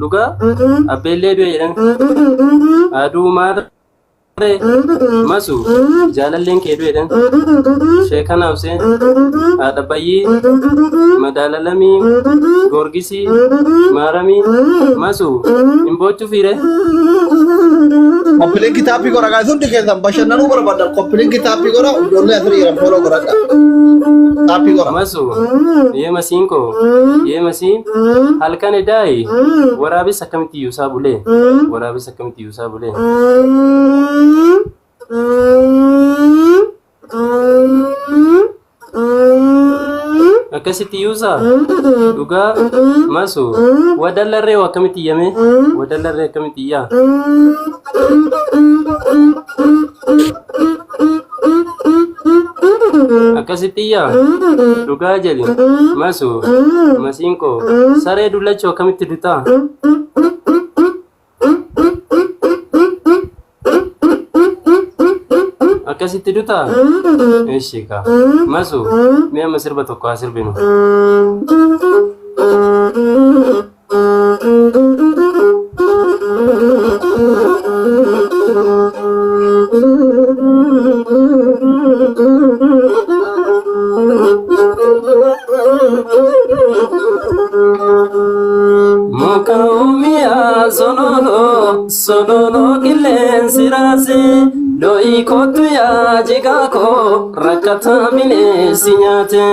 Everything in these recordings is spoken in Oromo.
Luga abbeellee du'e jedhan aduu maara masu jaalalleen kee du'e jedhan sheekana Huseen adabbayyii madaalalamii gorgisii maaramii masu imboochu fiire Kompileen kitaabbii godha guys hundi keessan bashannanuu barbaadan kompileen kitaabbii godha ijoollee asirii jiran follow godhadha. Kitaabbii godha. Masu yee masiin koo yee masiin halkan edaayi waraabessa akkamitti yuusaa bulee waraabessa akkamitti yuusaa bulee akkasitti yuusaa dhugaa masu wadallarree akkamitti yame wadallarree akkamitti yaa akkasitti yaa dhugaa jedhi masu masiin koo saree dullachuu akkamitti dutaa akkasitti dutaa eeshika masu mee amma sirba tokko haa sirbinu Mukaumia sonolo kilensi rase Doi kotu ya jigako rakata mine sinyate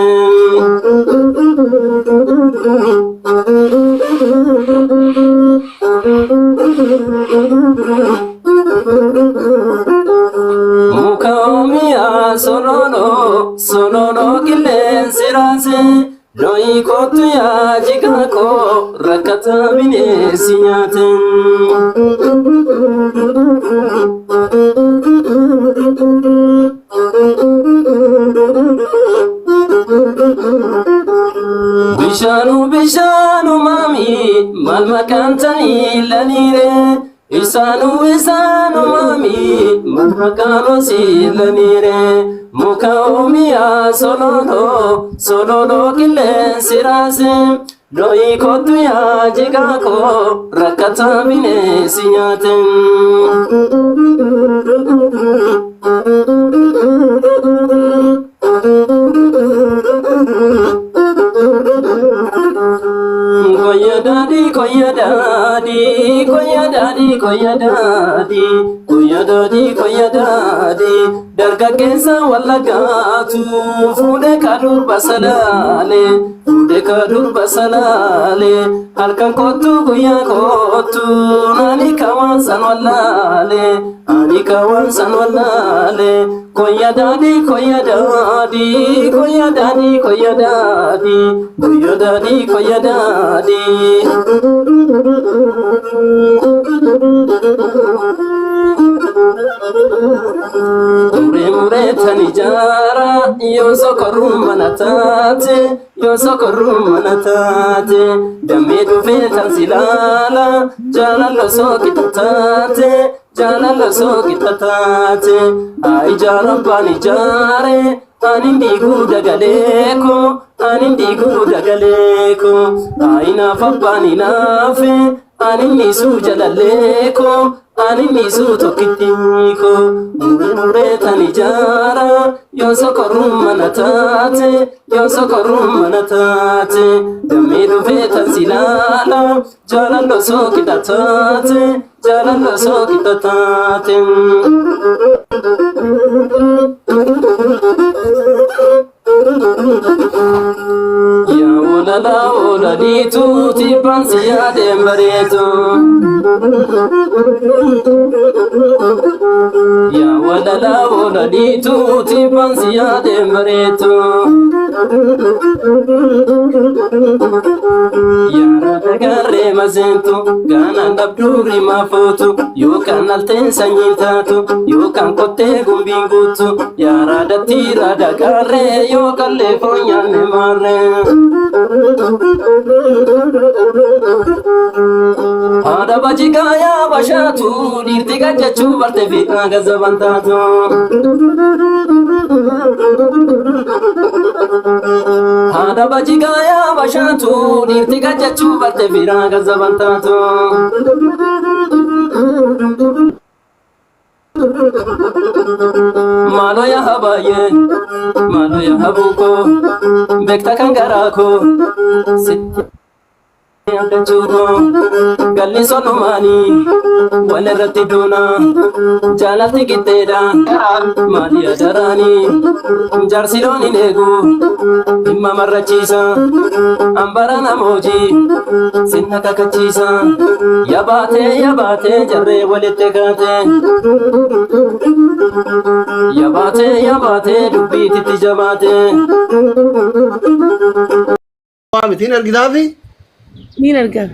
Mukaumia sonolo kilensi rase Doi kotu ya jigako rakata mine sinyate Bishanu mami mal makantani lanire Isanu mami mal makano si lanire Mukaumia sonolo kilensi rase Doi kotu ya jigako rakata mine sinyate Koyadadi dargaggeessa wallagaatu fuudhee kadur basalale halkan kottu guyyaa kottu ani kawan san wallale koyadadi Mure tanijara yoso korum manatate damedu fetan silala jalalo so kitate ai jarabani jare anindi gudagaleko aina fabbani nafe anindi sujalaleko anindi su tokkitiko mure tanijara yoso korum manatate damedu fetan silala jalalo so kitate Ya wala di tuti pansi adem bareto Ya wala di tuti pansi adem bareto Ya ragare mazento gana dabduri mafoto yo kanal tensanyin tato yo kan kote gumbingutu ya radati radagare yo kalle fonyane mare Ada bajiga ya bashatu dirti gajachu barte fitna gazabantato Ada Arabajigaya bashatu niftiga jachu barte firaga zabantatu Malo ya habaye malo ya habuko bekta kangarako Churro galli sonumani wale rati duna jalati kiteda mali adarani jarsiloni negu imma marrachisa ambarana moji sinna kakachisa yabate jarre walite gate yabate dubbi titi jabate Tin argidafi مين الرجال؟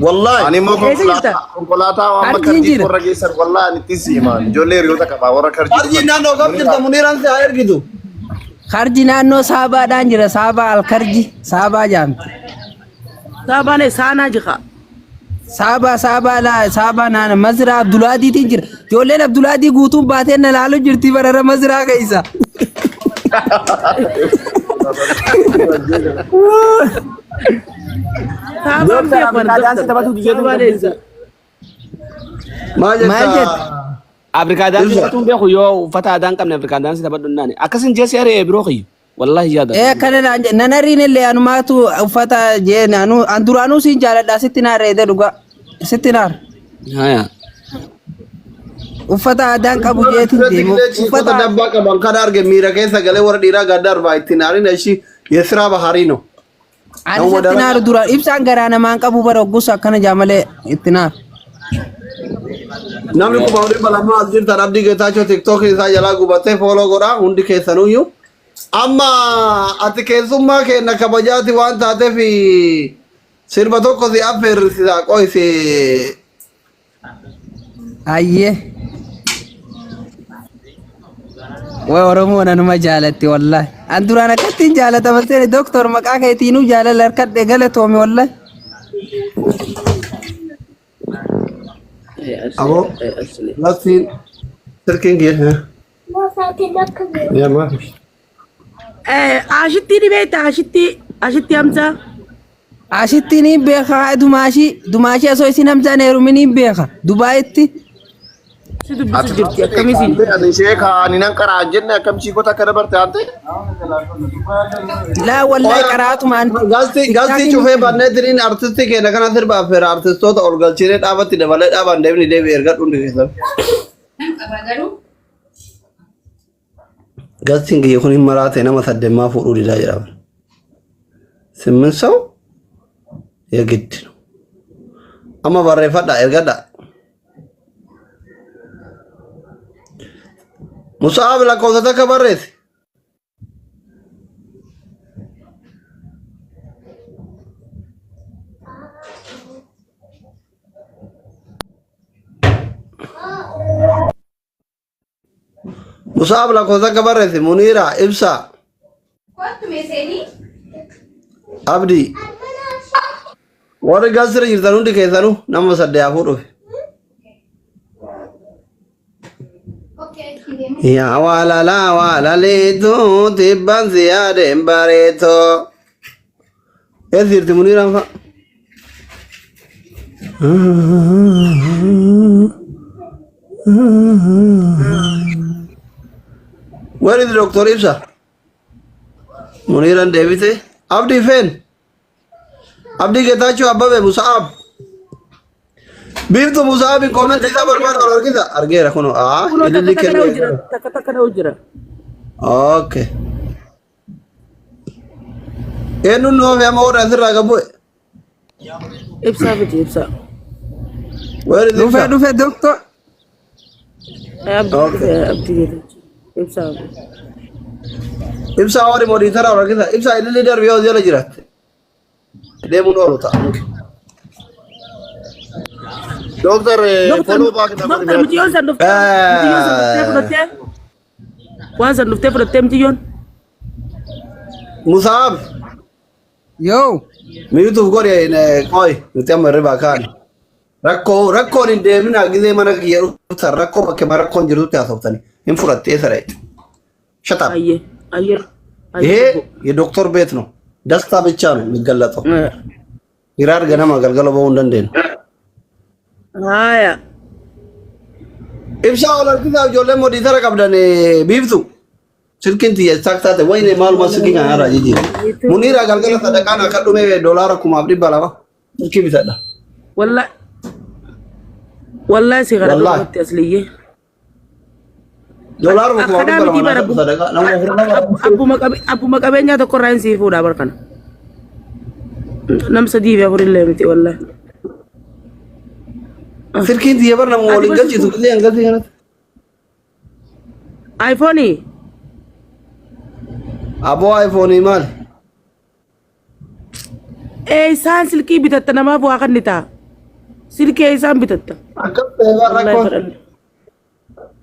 والله أنا ما كنت وما كنت الرئيس والله أنا تيسي مان جولي ريوتا كبا ورا كرجي أرجي نانو كم جرت منيران سے آئر کی تو خرجي نانو صحابة دانجرة صحابة الخرجي صحابة جام صحابة نه سانا جخا صحابة لا صحابة نانا مزرعة عبد الله دي تنجر جولي عبد الله دي غوتوم باتين نلالو جرتي برا مزرعة كيسا ما جت Afrika dansi tun be yo fata dan kam na Afrika dansi tabadun nani akasin je sere bro khi wallahi yada kana nanari ne le anu matu fata je nanu anduranu sin jala da sitina re de duga sitinar haya ufata dan kabu je tin ufata dabba ka banka dar ge mira ke sagale war dira gadar ba itinari ne shi yesra baharino ani sitinar dura ibsan garana man kabu baro gusa kana jamale itinar namni ko bawde balama azir tarabdi ge tacho tiktok isa yala gubate follow gora undi ke sanuyu amma atike summa ke nakabajati wan tate fi sirba to ko si afer sida ko si ayye way oromo nanu ma jalati wallahi andurana katin jalata baltene doctor maka ke tinu jalal kadde galato mi wallahi abo lasin terking ya ya ma ashiti beta ashiti amza ashiti ni bekha dumashi aso isinam janeru mini bekha dubaitti sidu bisu jirti kamisi أنا شيخ أنا نكر جنة كم شيء كوتا كده برتانته la wallahi qara'atu man galti chufe banne dirin artisti ke nakana sir ba fer artisto to orgal chire dabati de wale daban devni de ergat unde kesam galti ngi khuni marate na masadde ma fudu di dajira simmen saw ya git amma barre fada ergada musab la cosa ta kabarret musab la cosa kabarret munira ibsa quanto meseni abdi wara gasre jirtanu dikesanu namma sadde afudo ya wala la wala le do te banziare bareto dirti munira fa where is the doctor Ibsa munira devite abdi fen abdi getacho ababe musab Biftu Musab in comment kita berbuat orang kita argera kono ini dikir kata ujra okay enu no me amor andra gabu ibsa biti ibsa where is it dufe doctor abdi ibsa Ibsa awari modi tara orang kita Ibsa ini leader bio dia lagi jirat dia mun oluta Dokter follow back na doctor biti yon san doctor wan san doctor pro tem ti yon Musab yo mi YouTube gori ne koi nutam reba kan rakko ni de mina gize mana giyeru tar rakko bakke marakko jiru ta sotani infurate sarait shut up aye ये डॉक्टर बेत नो ደስታ ብቻ ነው የሚገለጠው። ይራር ገናማ አገልግሎት በወንደን አያ ኢብሻ ወላልኩታ ጆሌ ሞዲተር ቀብደን ቢብቱ ስልክንት የሳክታተ ወይኔ ማሉ ማስኪኛ አራ ጂጂ ሙኒራ አገልግሎት ተደቃና ከዱሜ ዶላር ኩማ አብዲ ባላባ ስልክ ቢተዳ والله سيغرا دوت أصليه دولار أبو مكابين يا تقول رأي سيفو دا بركنا نم سديف يا فريل لمتي والله سيركين دي برنا مولين قلتي تقولي أن قلتي أنا آيفوني أبو آيفوني مال إيه سان سلكي بتتنا ما بوا خنيتا سلكي إيسان بتتا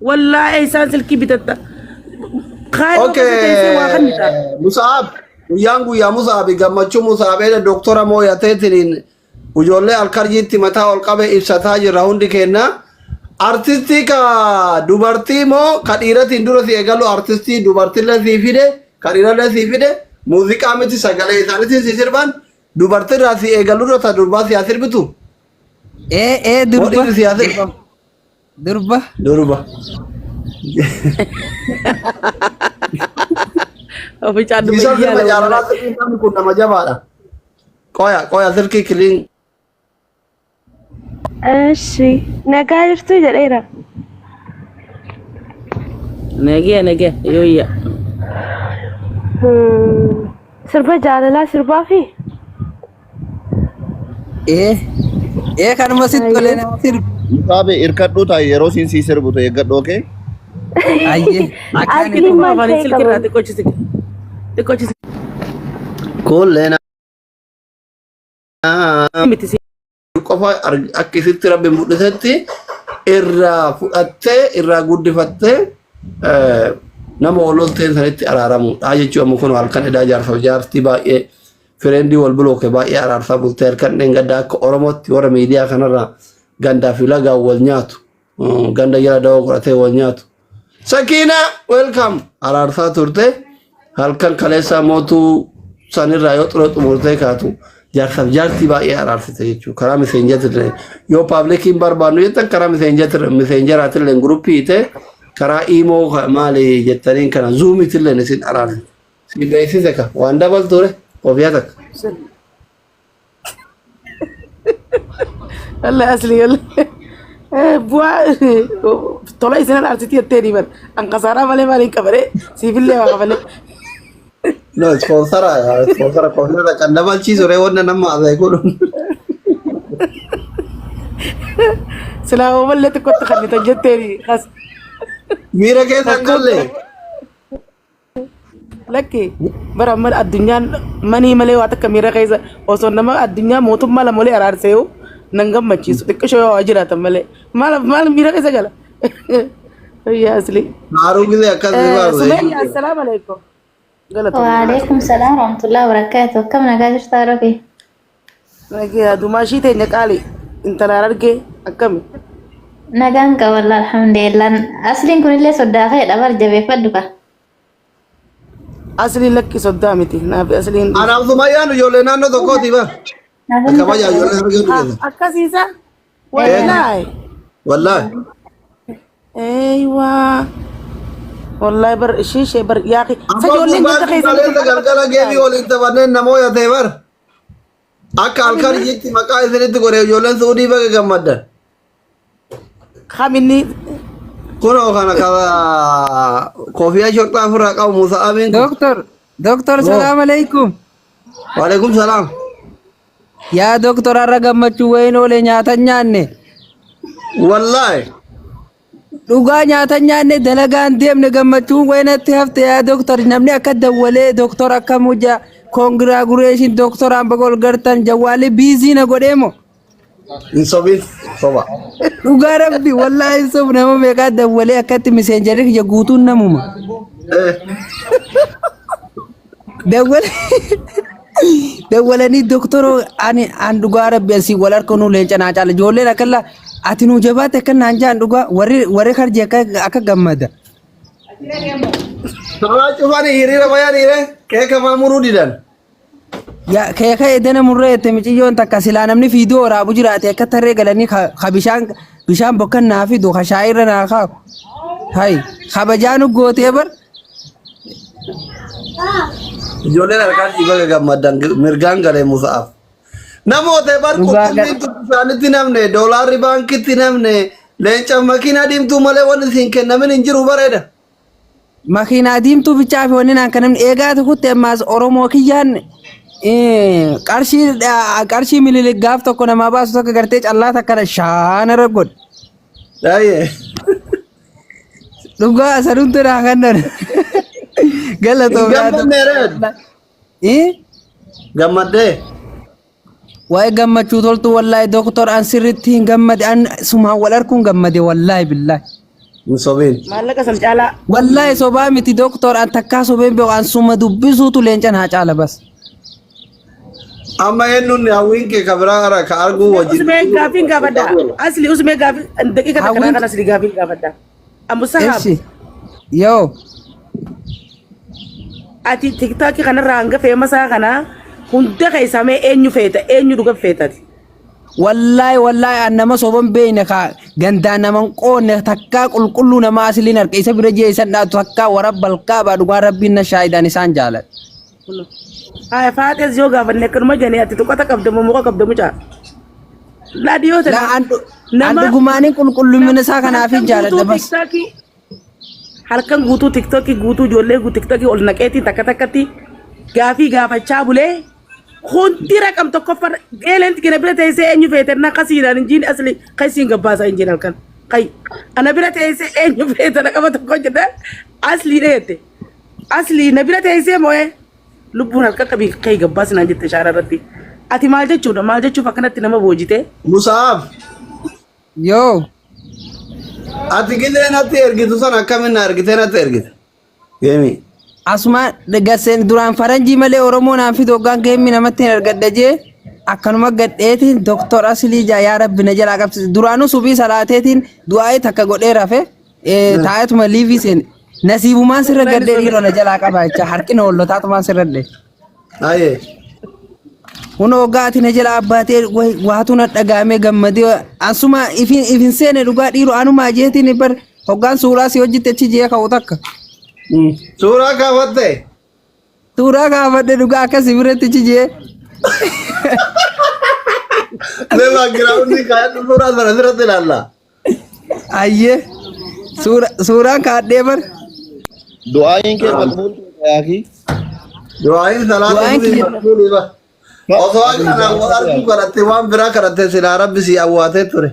والله إيسان سلكي بتتا أوكي مصعب يانغو يا مصعب قامتشو مصعب إلى دكتورة مويا تيترين وجولي الكارجيتي متى والقبة إبساتاج راوندي كنا أرتستي كا دوبارتي مو كاريرة تندورة سيجالو أرتستي دوبارتي لا سيفيده كاريرة لا سيفيده موسيقى أمتي سجالة إنسان سيسيربان دوبارتي راسي إيجالو رتا دوبارتي أسير بتو durba apa cadu bisa berjalan tapi pun nama jabara koya sirki killing እሺ ነገ አድርቶ ጀሬራ ነገ ዮያ ስርባ ጃለላ ስርባ ፊ kan masjid boleh nasir. Sabe irkaddu ta yero sin si sirbu to egaddo ke. Ayye. Akan itu apa ni silkir hati coach sik. Te coach sik. Kolena. Miti si. Qofa akkisitti rabbi mudhatetti irra fudhatte irra guddifatte nama ololteen sanitti araaramu. Jechuun amma kun halkan edaa jaarsa jaarti baay'ee Ferendi wal bloke ba ya arsa bulter kan ngada ko oromot wara media kanara ganda filaga wal nyatu ganda yara daw ko ate wal nyatu Sakina welcome arsa turte halkan kalesa motu sanira yo trot murte katu jar sab jarti ba ya arsa te chu kara messenger yo public in barbanu yetan kara messenger atle group ite kara imo mali jetarin kana zoom itle nesin arsa si beisi zeka wanda bal tore وبياتك الله أصلي الله بوا طلع سنة أرسلتي التاني بر أنقصارا مالي كبره سيف الله وقبله لا سبونسر كونسر كان نبال شيء سوري ورنا نما هذا يقولون سلام والله تكوت خلي تجد تاني خلاص ميرا كيف قال لي لكي برا مال الدنيا ماني مالي واتك كاميرا كيسا وصلنا ما الدنيا موتوم مالا مولي أرارسيو نعم ماشي تكشوا أجرا تمالي مال ميرا كيسا قال يا أصلي نارو كذا أكاد سمعي السلام عليكم وعليكم السلام ورحمة الله وبركاته كم نقدر تعرفي لكي دوماشي تيجي قالي انت نارجع أكمل نجانك والله الحمد لله أصلي كل اللي صدقه دبر جبه فدوكا أصلي لك صدامتي نبي أصلي أنا أبغى ما يانو يولينا نو دكتي با كم أجا يولينا أكاسيسا والله أيوة والله بر شيء بر يا أخي سجولين كذا خيسة كلا جيبي ولين تبارين نمو يا تبار أكال كاري جيتي مكاي سنيت كوري يولين سودي بقى كم مدة خامني كنا أخانا كذا كوفيا شرطة فرق أو موسى أمين دكتور السلام عليكم وعليكم السلام يا دكتور أرجع مچوين ولا نياتا نيانه والله dhugaa nyaata nyaanne dalagaan deemne gammachuun waynatti hafte yaa doktor namni akka dawwalee doktor akka muja congratulation doktor amba gol gartan jawali busy na godheemo insobit soba dhugaa rabbi wallahi sob nama meeqa dawwalee akkatti messenger ya guutuun namuma dawwalani doktor ani an dhugaa rabbi asi walar konu leencana caala ijoolleen akkalla ati nu jabaate kan anjaan dhugaa warri karje akka gammada Salah cuma nih hiri apa ya nih ke kama muru di dan Ya kaya edana murree itti miciyyoon takka silaa namni fiidoo waraabu jiraate akka tarree galanii ka bishaan bokkan naa fidu ka shaayirra naa kaaku. Hai kabajaanu gootee bar. Ijoolleen harkaan dhiiga gammadan mirgaan galee Musaaf. Namoota bar qulqullintu bishaanitti namne doolaarri baankitti namne leenca makiinaa diimtuu malee wanni isin kennamin hin jiru bareeda. Makiinaa diimtuu bichaa fi wanni naan kan namni eegaa tokkotti ammaas Oromoo kiyyaan qarshii mililik gaaf tokko namaa baasu tokko gartee callaa takkana shaanarra godhe. Daayee. Dhugaa sanumtu naa kannan. Galatoo gammadee. Waa'ee gammachuu toltu wallaahi doktor an sirriitti hin gammade an sumaan wal arguun gammade wallaahi billaahi. Musobiin. Maallaqa san caalaa. Wallaahi sobaa miti doktor an takkaa sobeen beeku an suma dubbisuutu leenca naa caala bas. Amma eenyuun hawwiin kee kabiraa hara ka arguu wajjin. Usmee gaaffiin gaafadha. Asli usmee gaaffiin daqiiqa takka kan asli gaaffiin gaafadha. Amusahaab. Yoo. Ati tiktookii kanarraa hanga feemasaa kana hunda keessamee eenyu feeta eenyu dhuga feetati. Wallaahi an nama soban beeyne ka gandaa naman qoonne takkaa qulqulluu nama asliin harka isa bira jeesan dhaatu takkaa warabbal kaabaa dhugaa rabbiin na shaayidaan isaan jaaladha. Haa faates yoo gaafanne akkanuma jennee ati tuqata qabdamu muka qabdamu caa. Laadiyoo ta'e. An dhugumaaniin qulqullumina isaa kanaaf hin jaaladha bas. Halkan guutuu tiktookii guutuu ijoollee tiktookii ol naqeetiin takka takkatti gaafii gaafachaa bulee hundi raqam tokkoffar geelenti kana bira teessee eenyu feetanna kasiidhaan injiin asli kasiin gabbaasaa injiin halkan kai ana bira teessee eenyu feetan raqama tokko jedha asli dheette asli na bira teessee moo'ee lubbuun halkan qabii kai gabbaasinaan jette shaara irratti ati maal jechuudha maal jechuuf akkanatti nama boojite. Musaaf. Yoo. Ati gidee natti ergitu sana akkamiin na ergitee natti ergite? Geemi. Asuma gaseen duraan faranjii malee Oromoo naan fidu hoggaan geemmi namatti hin argadha jee akkanuma gadheetiin doktor Aslii yaa rabbi na jalaa qabsiise duraanuu subii salaateetiin du'aa'ee takka godhee rafe taa'etuma liivii seen nasiibumaan sirra gadhee dhiiroo na jalaa qaba jecha harkina hollotaatumaan sirra dhee. Ayee. Kun hoggaati na jala abbaatee waatu na dhagaamee gammadee asuma ifin seene dhugaa dhiiroo anumaa jeetiin bar hoggaan suuraa si hojjette achi jee ka'u takka. Suuraa kaafatte. Suuraa kaafadhe dhugaa akkasii biratti achi jee. Leema giraawundi kaayatu suuraa sana sirratti ilaalla. Ayyee suuraan kaadhee bar. Du'aayin kee maqbuul yaaki. Du'aayin salaatu maqbuul ba. Osoo akkanaan wal arguu kadhatte waan biraa kadhatte silaa rabbi si awwaatee ture.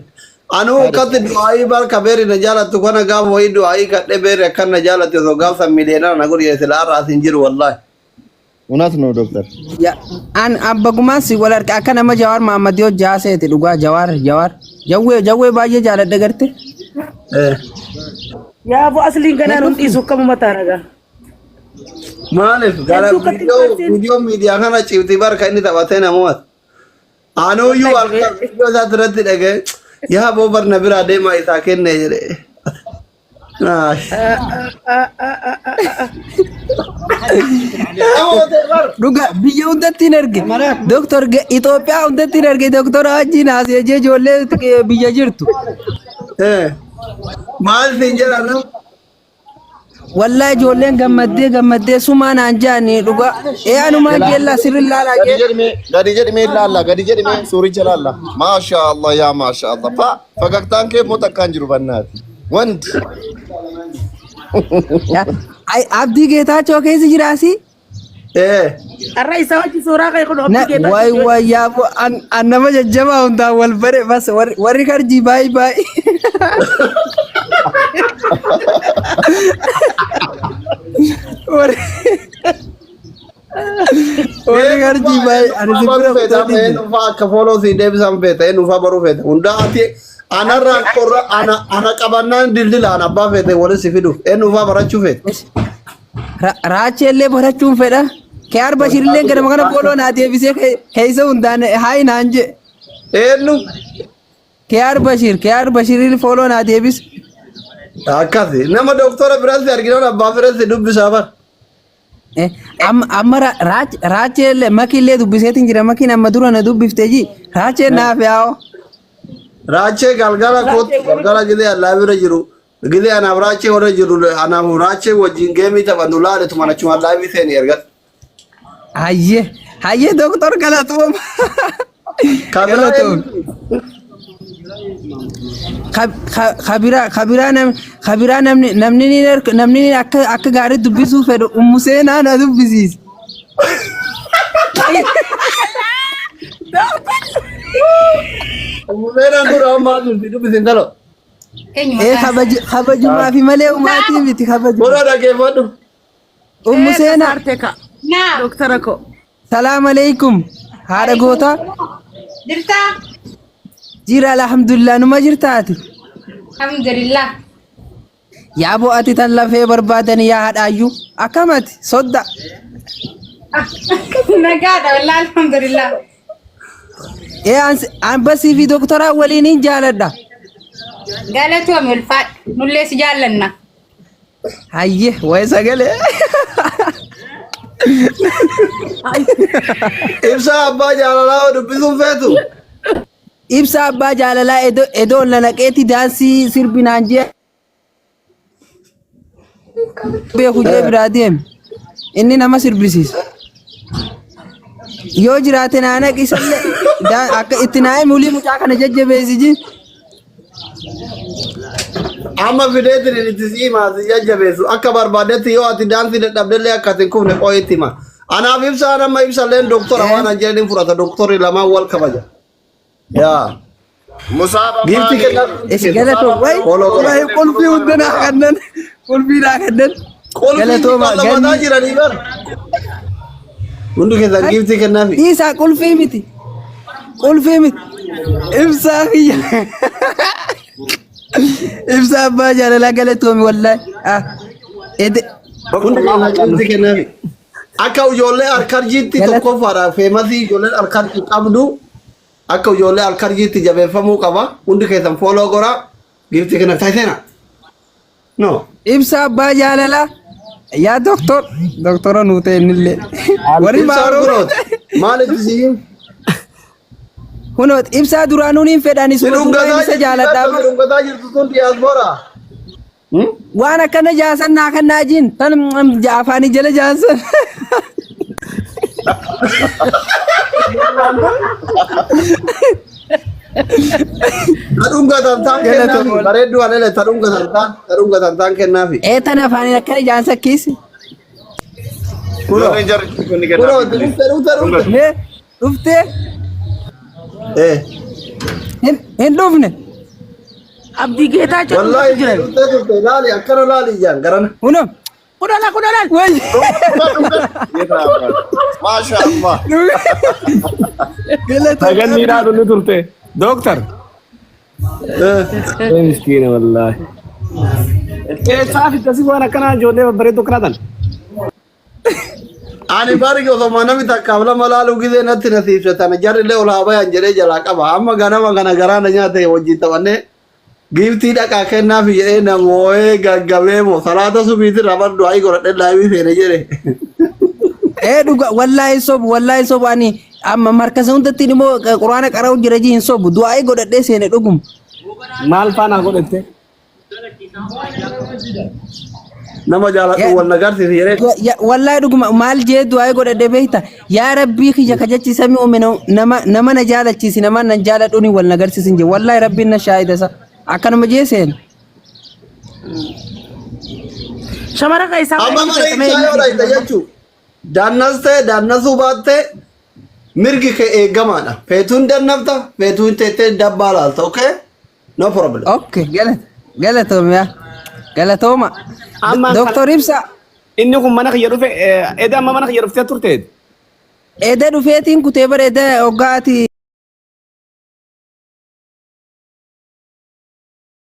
Anuu akkatti du'aayii barka beeri na jaalattu kana gaafa wayii du'aayii kadhee beeri akkan na jaalatte osoo gaafsan miiliyoonaa na godhee silaa irraas hin jiru wallaahi. Unas no doctor. Ya an abbagumaan si wal arge akka nama Jawaar Mahammad yoo jaaseeti dhugaa Jawaar jawwee baay'ee jaaladha garte. Yaa bu asliin ganaan hundhiisu kamuma taanagaa. Maaliif gara viidiyoo miidiyaa kana cibti barka inni taphatee namoota. Anuuyyuu halkan viidiyoo isaa irratti dhagee yaa boobar na biraa deemaa isaa kenne jedhee. Dhugaa biyya hundatti hin erge. Doktor Itoophiyaa hundatti hin erge doktor wajjin haasee jee ijoollee biyya jirtu. Maal siin jedhan? Wallahi ijoolleen gammaddee sumaan aan jaani dhugaa. Anumaan jeella sirri laalaa jee. Gadi jedhimee ilaalla gadi jedhimee suuricha ilaalla. Maasha Allah yaa maasha Allah. Fagaktaan kee moo takkaan jiru bannaati. Wanti. Abdii Geetaachoo keessa jiraasi? Arra isa wajji suuraa kee kun Abdii Geetaachoo. Waay yaa an nama jajjabaa hundaan wal bare bas warri karjii baay'ee. Warri karjii baay'ee ani sibbira fudhate. Nufa akka fooloo si deebisan feete nufa baruu feete hundaa ati anarraa qorra ana qabannaan dildila ana abbaa feete waliin si fiduuf nufa barachuu feete. Raacheellee barachuun fedha. Kiyar Bashirillee ganama kana fooloo naa deebisee keessa hundaan haayi naan je. Eenyu? Kiyar Bashirillee fooloo naa deebise. Akkasi nama doktora biratti arginu abbaa biratti dubbisaa bar. amma raachee makiillee dubbiseetiin jira makiin amma dura na dubbifte ji raachee naaf yaa'o. Raachee galgala koot galgala gidee allaa bira jiru gidee anaaf raachee warra jiru anaaf raachee wajjin geemii taphannu laaletu mana chuma allaa biteen erga. Hayyee doktor galatooma. Galatoom. Kabiraa namni akka gaarii dubbisuu fedhu Museenaa na dubbisiise. Museenaan dura ammaa turti dubbisin galoo. Kabajumaa fi malee umaatii miti kabaju. Bora dhaggeeffadhu. Museenaa. Doktara ko. Salaam alaikum. Haadha gootaa. Jirtaa? Jira alhamdulillah numa jirtaati. Alhamdulillah. Yaa bo'aati tan lafee barbaadan yaa hadhaayyuu akkamati sodda. Nagaadha wallahi alhamdulillah. An basii fi doktoraa waliin hin jaaladha. Galatoom ulfaadha nullee si jaallanna. Hayyee wayi sagalee. Ibsa abbaa jaalalaa dubbisuun feetu. Ibsa abbaa jaalalaa edoon lanaqeeti daansii sirbinaan jee. Beeku jee biraa deeme. Inni nama sirbisiisa. Yoo jiraate naanaq isallee akka itti naa'e mulii mucaa kana jajjabeessi ji. Amma fideetiin itti siimaa si jajjabeessu akka barbaadetti yoo ati daansii dadhabdellee akka ati hin kufne qooyitti hima. Anaaf ibsaan amma ibsalleen doktora waan an jedhin fudhata doktorri lamaan wal kabaja. Yaa. Musaaba Gifti kenna. Esi galatoo wayi qulfii hundanaa kannan qulfiidhaa kannan. Galatooma galmataa jiranii bar. Hundi keessan gifti kennaafi. Dhiisaa qulfii miti. Qulfii miti. Ibsaa kiyya. Ibsa abbaa jaalalaa galatoomi wallaahi. Hundi keessan gifti kennaafi. Akka ijoollee harkarjiitti tokkoffaadha feemasii ijoolleen harkarjii qabdu. Akka ijoollee harkarjiitti jabeeffamuu qaba. Hundi keessan fooloo goraa gifti kenna taayiseena. No. Ibsa abbaa jaalalaa. Yaa doktora nuute innillee. Warri maaroo. Maalitti siin? Kunoot ibsaa duraanuun hin fedhani suura isa jaaladhaa. Sidhungataa jirtu sun diyaaspoora. Waan akkana jaasannaa kan naajiin tan afaanii jala jaasan. Tadhungatan taan kennaafi. Bareedduu alele tadhungatan taan kennaafi. Tan afaanii akkana jaansa kiisi. Kunoo Dhuftee. Hin dhufne. Abdii Geetaachoo wallahi turte laali akkana laali ijaan garana. Kunoo. Kudhalaan. Wayi. Masha Allah. Saganniidhaa dhulli turte. Doktor. Miskiina wallaahi. Keessaa fi tasii waan akkanaa ijoollee babbareedduu akkanaatan. Ani baari osoo namni takkaaf lama laaluu gizee natti nasiibsatan jarrillee ol haa bayan jedhee jalaa qaba. Amma ganama kana garaana nyaate wajjin taphannee giftii dhaqaa kennaaf jedhee namoo'ee gaggabee moo salaata subiitti rabar du'aa godhadhee laaybii seene jedhe. Dhuga wallaahi sobu ani amma markasa hundatti immoo quraana qara'u jira ji hin sobu du'aa godhadhee seene dhugum. Maal faana godhatte? Nama jaalatu wal nagarsiisi jedhee. Wallaahi dhuguma maal jee du'aa godhadhee beekta yaa rabbii kiyya kajachiisamii uume nama na jaalachiisi nama na jaaladhuuni wal nagarsiisin jee wallaahi rabbiin na shaahidasa akkanuma jee seene. Shamara ka isaa. Amma mana ibsaa yoo dhayte jechuun daannas ta'e daannasuu baatte mirgi kee eegamaadha. Feetuun dannafta feetuun teettee dabbaa laalta okay? No problem. Okay galatooma. Doktor Ibsa. Inni kun mana kiyya dhufe edda amma mana kiyya dhuftee turteet. Edda dhufeetiin kutee bara edda hoggaati.